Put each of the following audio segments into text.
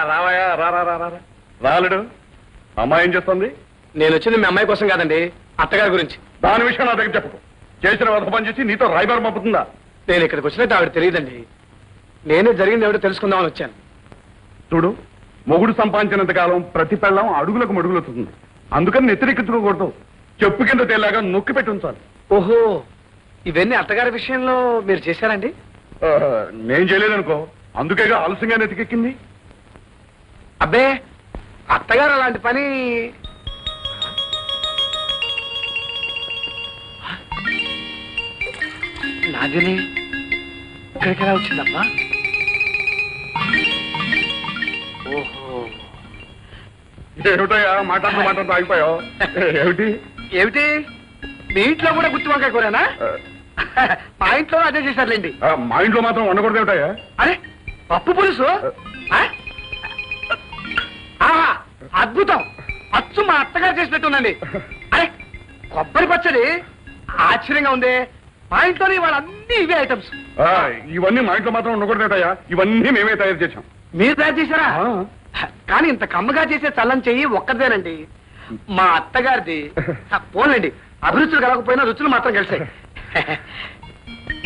రావయ్యా రాలుడు. అమ్మాయి ఏం చేస్తుంది? నేను వచ్చింది మీ అమ్మాయి కోసం కాదండి, అత్తగారి గురించి. దాని విషయం నా దగ్గర చెప్పకు. చేసిన వధ పని చేసి నీతో రాయబారం పంపుతుందా? నేను ఇక్కడికి వచ్చినట్టు ఆవిడ తెలియదండి. నేనే జరిగింది ఎవడో తెలుసుకుందామని వచ్చాను. చూడు, మొగుడు సంపాదించినంత కాలం ప్రతి పెళ్ళం అడుగులకు మడుగులుతుంది. అందుకని నెత్తిరెక్కించుకోకూడదు. చెప్పు కింద తేలాగా నొక్కి పెట్టి ఉంచాలి. ఓహో, ఇవన్నీ అత్తగారి విషయంలో మీరు చేశారండి? నేను చేయలేదనుకో, అందుకేగా ఆలస్యంగా నెత్తికెక్కింది. అబ్బే, అత్తగారు అలాంటి పని. నాదిని ఇక్కడికి ఎలా వచ్చిందమ్మా? ఓహో, ఏమిటయా మాట్లాడుతూ ఆగిపోయావు? ఏమిటి ఏమిటి మీ ఇంట్లో కూడా గుత్తి వంకాయ కూరనా? మా ఇంట్లో అదే చేశారులేండి. మా ఇంట్లో మాత్రం వండకూడదు ఏమిటయా? అరే, పప్పు పులుసు అద్భుతం, అచ్చు మా అత్తగారు చేసినట్టుందండి. అరే, కొబ్బరి పచ్చడి ఆశ్చర్యంగా ఉంది. మా ఇంట్లోనే ఇవాళ అన్ని ఇవే ఐటమ్స్. ఇవన్నీ మా ఇంట్లో మాత్రం ఉండకూడదు ఏమిటయా? ఇవన్నీ మేమే తయారు చేశాం. మీరు తయారు చేశారా? కానీ ఇంత కమ్మగా చేసే చల్లని చెయ్యి ఒక్కదేనండి మా అత్తగారిది. పోన్లేండి, అభిరుచులు కలగకపోయినా రుచులు మాత్రం కలిసాయి.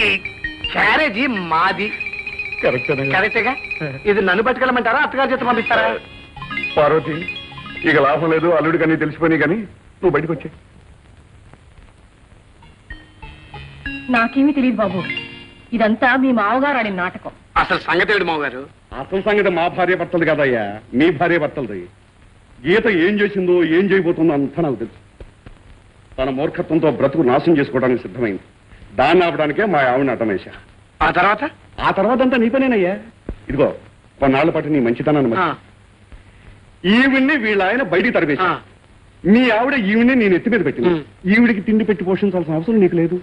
ఈ క్యారేజీ మాది. కరెక్టేగా? ఇది నన్ను పట్టుకెళ్ళమంటారా, అత్తగారి చేత పంపిస్తారా? పార్వతి, ఇక లాభం లేదు. అల్లుడి కానీ తెలిసిపోయి కానీ నువ్వు బయటకు వచ్చే. నాకేమీ తెలియదు బాబు, ఇదంతా మీ మావగారు ఆడిన నాటకం. అసలు సంగతి ఏమిటి మావగారు? అసలు సంగతి మా భార్య భర్తలు కదయ్యా, మీ భార్య భర్తలది. గీత ఏం చేసిందో ఏం చేయబోతుందో అంతా నాకు తెలుసు. తన మూర్ఖత్వంతో బ్రతుకు నాశనం చేసుకోవడానికి సిద్ధమైంది. దాన్ని ఆపడానికే మా ఆవిడని అటమేశా. ఆ తర్వాత అంతా నీ పనేనయ్యా. ఇదిగో, కొన్నాళ్ల పాటు నీ మంచితనాన్ని ఈవిడ్ని వీళ్ళ ఆయన బయటికి తరివేశా. మీ ఆవిడ ఈవిడ్ని నేను ఎత్తి మీద పెట్టింది. ఈవిడికి తిండి పెట్టి పోషించాల్సిన అవసరం నీకు లేదు.